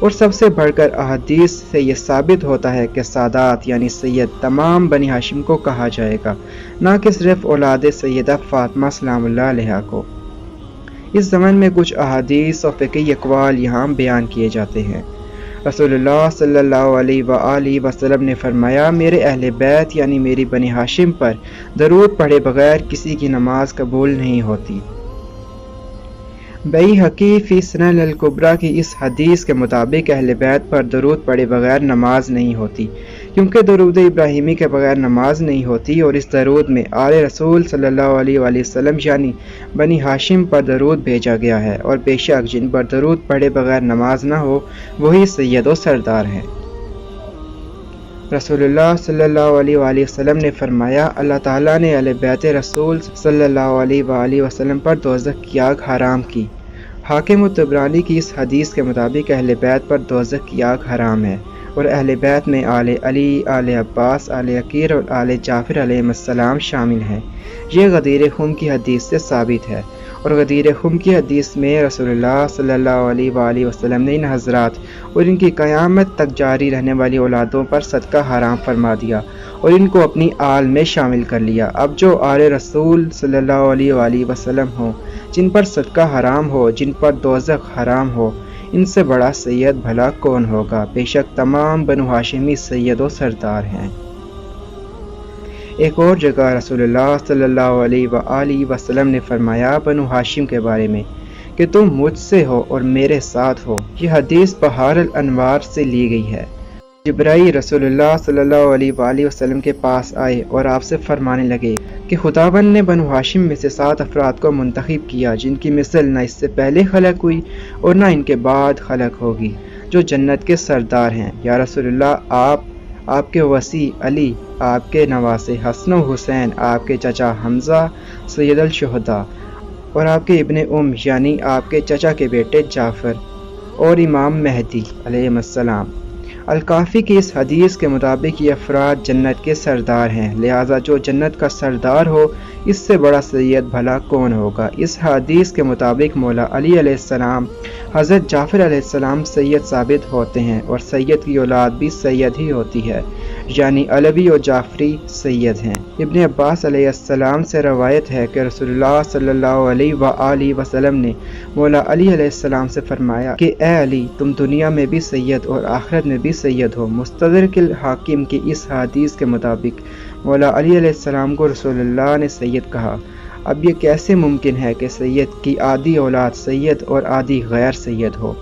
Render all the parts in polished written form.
اور سب سے بڑھ کر احادیث سے یہ ثابت ہوتا ہے کہ سادات یعنی سید تمام بنی ہاشم کو کہا جائے گا، نہ کہ صرف اولاد سیدہ فاطمہ سلام اللہ علیہا کو۔ اس زمن میں کچھ احادیث اور فقہی اقوال یہاں بیان کیے جاتے ہیں۔ رسول اللہ صلی اللہ علیہ وآلہ وسلم نے فرمایا، میرے اہل بیت یعنی میری بنی ہاشم پر درود پڑھے بغیر کسی کی نماز قبول نہیں ہوتی۔ بیہقی فی سنن الکبریٰ کی اس حدیث کے مطابق اہل بیت پر درود پڑھے بغیر نماز نہیں ہوتی، کیونکہ درود ابراہیمی کے بغیر نماز نہیں ہوتی، اور اس درود میں آل رسول صلی اللہ علیہ وآلہ وسلم یعنی بنی ہاشم پر درود بھیجا گیا ہے، اور بے شک جن پر درود پڑھے بغیر نماز نہ ہو وہی سید و سردار ہیں۔ رسول اللہ صلی اللہ علیہ وآلہ وسلم نے فرمایا، اللہ تعالیٰ نے اہل بیت رسول صلی اللہ علیہ وآلہ وسلم پر دوزخ کی آگ حرام کی۔ حاکم طبرانی کی اس حدیث کے مطابق اہل بیت پر دوزخ کی آگ حرام ہے، اور اہل بیت میں آل علی، آل عباس، آل عقیل اور آل جعفر علیہ السلام شامل ہیں۔ یہ غدیر خم کی حدیث سے ثابت ہے، اور غدیر خم کی حدیث میں رسول اللہ صلی اللہ علیہ وآلہ وسلم نے ان حضرات اور ان کی قیامت تک جاری رہنے والی اولادوں پر صدقہ حرام فرما دیا اور ان کو اپنی آل میں شامل کر لیا۔ اب جو آل رسول صلی اللہ علیہ وآلہ وسلم ہوں، جن پر صدقہ حرام ہو، جن پر دوزخ حرام ہو، ان سے بڑا سید بھلا کون ہوگا؟ بے شک تمام بنو ہاشمی سید و سردار ہیں۔ ایک اور جگہ رسول اللہ صلی اللہ علیہ وآلہ وسلم نے فرمایا بنو ہاشم کے بارے میں کہ تم مجھ سے ہو اور میرے ساتھ ہو۔ یہ حدیث بحار الانوار سے لی گئی ہے۔ جبرائیل رسول اللہ صلی اللہ علیہ وآلہ وسلم کے پاس آئے اور آپ سے فرمانے لگے کہ خداوند نے بنو ہاشم میں سے 7 افراد کو منتخب کیا، جن کی مثل نہ اس سے پہلے خلق ہوئی اور نہ ان کے بعد خلق ہوگی، جو جنت کے سردار ہیں۔ یا رسول اللہ، آپ کے وصی علی، آپ کے نواسے حسن و حسین، آپ کے چچا حمزہ سید الشہداء، اور آپ کے ابن یعنی آپ کے چچا کے بیٹے جعفر، اور امام مہدی علیہ السلام۔ الکافی کی اس حدیث کے مطابق یہ افراد جنت کے سردار ہیں، لہذا جو جنت کا سردار ہو اس سے بڑا سید بھلا کون ہوگا؟ اس حدیث کے مطابق مولا علی علیہ السلام، حضرت جعفر علیہ السلام سید ثابت ہوتے ہیں، اور سید کی اولاد بھی سید ہی ہوتی ہے، یعنی علوی اور جعفری سید ہیں۔ ابن عباس علیہ السلام سے روایت ہے کہ رسول اللہ صلی اللہ علیہ وآلہ وسلم نے مولا علی علیہ السلام سے فرمایا کہ اے علی، تم دنیا میں بھی سید اور آخرت میں بھی سید ہو۔ مستدرک الحاکم کی اس حدیث کے مطابق مولا علی علیہ السلام کو رسول اللہ نے سید کہا۔ اب یہ کیسے ممکن ہے کہ سید کی آدھی اولاد سید اور آدھی غیر سید ہو؟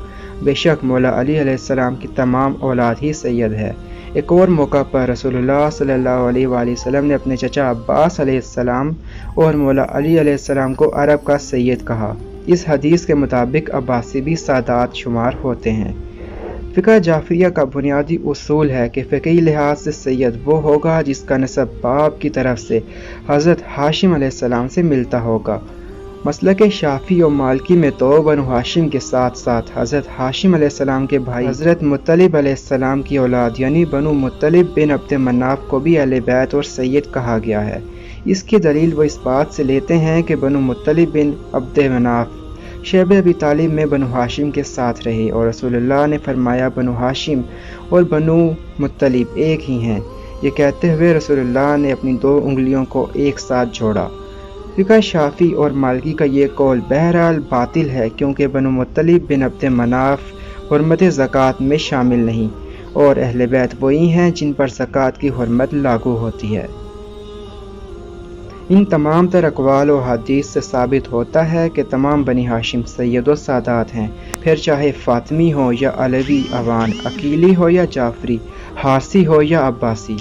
بے شک مولا علی علیہ السلام کی تمام اولاد ہی سید ہے۔ ایک اور موقع پر رسول اللہ صلی اللہ علیہ وآلہ وسلم نے اپنے چچا عباس علیہ السلام اور مولا علی علیہ السلام کو عرب کا سید کہا۔ اس حدیث کے مطابق عباسی بھی سادات شمار ہوتے ہیں۔ فقہ جعفریہ کا بنیادی اصول ہے کہ فقہی لحاظ سے سید وہ ہوگا جس کا نسب باپ کی طرف سے حضرت ہاشم علیہ السلام سے ملتا ہوگا۔ مسلک شافعی و مالکی میں تو بنو ہاشم کے ساتھ ساتھ حضرت ہاشم علیہ السلام کے بھائی حضرت مطلب علیہ السلام کی اولاد یعنی بنو مطلب بن عبد مناف کو بھی اہل بیت اور سید کہا گیا ہے۔ اس کی دلیل وہ اس بات سے لیتے ہیں کہ بنو مطلب بن عبد مناف شیب ابی طالب میں بنو ہاشم کے ساتھ رہے، اور رسول اللہ نے فرمایا بنو ہاشم اور بنو مطلب ایک ہی ہیں۔ یہ کہتے ہوئے رسول اللہ نے اپنی 2 انگلیوں کو ایک ساتھ جوڑا۔ فقہ شافعی اور مالکی کا یہ قول بہرحال باطل ہے، کیونکہ بنو مطلب بن عبد مناف حرمت زکوٰۃ میں شامل نہیں، اور اہل بیت وہی ہیں جن پر زکوٰۃ کی حرمت لاگو ہوتی ہے۔ ان تمام تر اقوال و حدیث سے ثابت ہوتا ہے کہ تمام بنی ہاشم سید و سادات ہیں، پھر چاہے فاطمی ہو یا علوی اوان، عقیلی ہو یا جعفری، حارثی ہو یا عباسی۔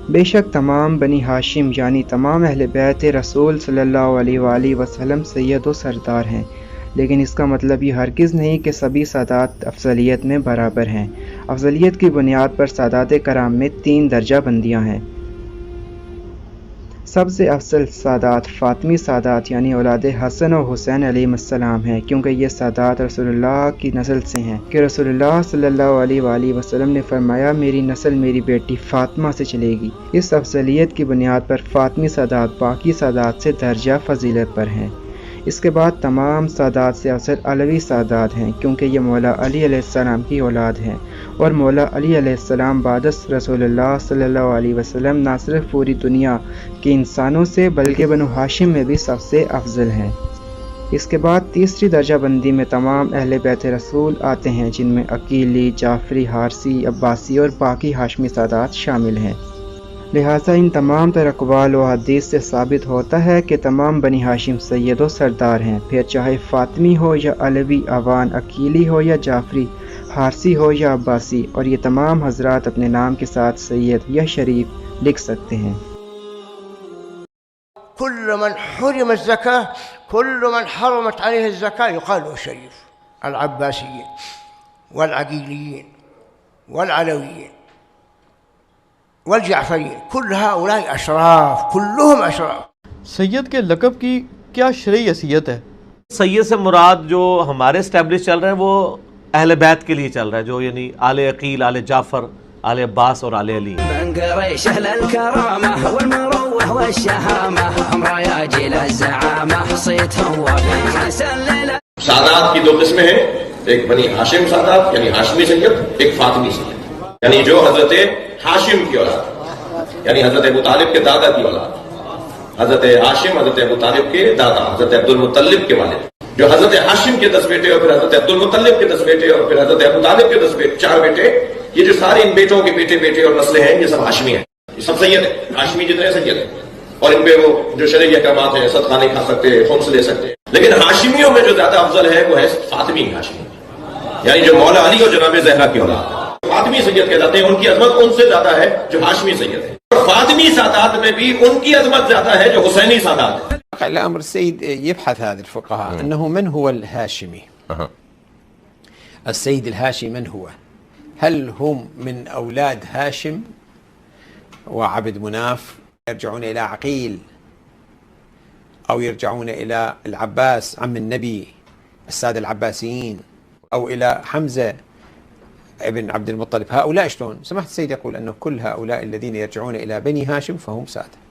بے شک تمام بنی ہاشم یعنی تمام اہل بیت رسول صلی اللہ علیہ وآلہ وسلم سید و سردار ہیں، لیکن اس کا مطلب یہ ہرگز نہیں کہ سبھی سادات افضلیت میں برابر ہیں۔ افضلیت کی بنیاد پر سادات کرام میں 3 درجہ بندیاں ہیں۔ سب سے افضل سادات فاطمی سادات یعنی اولاد حسن و حسین علیہ السلام ہیں، کیونکہ یہ سادات رسول اللہ کی نسل سے ہیں کہ رسول اللہ صلی اللہ علیہ وآلہ وسلم نے فرمایا میری نسل میری بیٹی فاطمہ سے چلے گی۔ اس افضلیت کی بنیاد پر فاطمی سادات باقی سادات سے درجہ فضیلت پر ہیں۔ اس کے بعد تمام سادات سے افضل علوی سادات ہیں، کیونکہ یہ مولا علی علیہ السلام کی اولاد ہیں، اور مولا علی علیہ السلام بعد رسول اللہ صلی اللہ علیہ وسلم نہ صرف پوری دنیا کے انسانوں سے بلکہ بنو ہاشم میں بھی سب سے افضل ہیں۔ اس کے بعد تیسری درجہ بندی میں تمام اہل بیت رسول آتے ہیں، جن میں عقیلی، جعفری، حارثی، عباسی اور باقی ہاشمی سادات شامل ہیں۔ لہٰذا ان تمام تر اقوال و حدیث سے ثابت ہوتا ہے کہ تمام بنی ہاشم سید و سردار ہیں، پھر چاہے فاطمی ہو یا علوی، عوان، عقیلی ہو یا جعفری، حارثی ہو یا عباسی، اور یہ تمام حضرات اپنے نام کے ساتھ سید یا شریف لکھ سکتے ہیں۔ كل من حرم الزكاة، كل من حرمت عليه الزكاة يقال له شريف. العباسيين والعقيليين والعلويين والجعفريين كل هؤلاء أشراف، كلهم أشراف. سید کے لقب کی کیا شرعی حیثیت ہے؟ سید سے مراد جو ہمارے اسٹیبلش چل رہے ہیں وہ اہل بیت کے لیے چل رہا ہے، جو یعنی آل عقیل، آل جعفر، آل عباس اور آل علی۔ سادات کی دو قسمیں ہیں، ایک بنی ہاشم سادات یعنی ہاشمی سید، ایک فاطمی سید یعنی جو حضرت ہاشم کی اولاد، یعنی حضرت ابو طالب کے دادا کی اولاد۔ حضرت ہاشم حضرت ابو طالب کے دادا، حضرت عبد المطلب کے والد، جو حضرت ہاشم کے 10 بیٹے اور پھر حضرت عبد المطلب کے 10 بیٹے اور پھر حضرت ابو طالب کے 10 بیٹے، 4 بیٹے، یہ جو سارے ان بیٹوں کے بیٹے اور نسلیں ہیں یہ سب ہاشمی ہیں، یہ سب سید ہیں، ہاشمی جتنے سید ہیں، اور ان پہ وہ جو شرعی احکامات ہیں، صدقہ نہیں کھا سکتے، خمس لے سکتے۔ لیکن ہاشمیوں میں جو زیادہ افضل ہے وہ ہے فاطمی ہاشمی، یعنی جو مولا علی اور جناب زہرا کی اولاد، فاطمی سید کہلاتے ہیں۔ ان کی عظمت ان سے زیادہ ہے جو ہاشمی سید ہے، اور فاطمی سادات میں بھی ان کی عظمت زیادہ ہے جو حسینی سادات ہے۔ الأمر السيد يبحث هذا الفقهاء أنه من هو الهاشمي. السيد الهاشمي من هو؟ هل هم من أولاد هاشم وعبد مناف يرجعون إلى عقيل، أو يرجعون إلى العباس عم النبي السادة العباسيين، أو إلى حمزة ابن عبد المطلب؟ هؤلاء شلون؟ سمحت السيد يقول أنه كل هؤلاء الذين يرجعون إلى بني هاشم فهم سادة.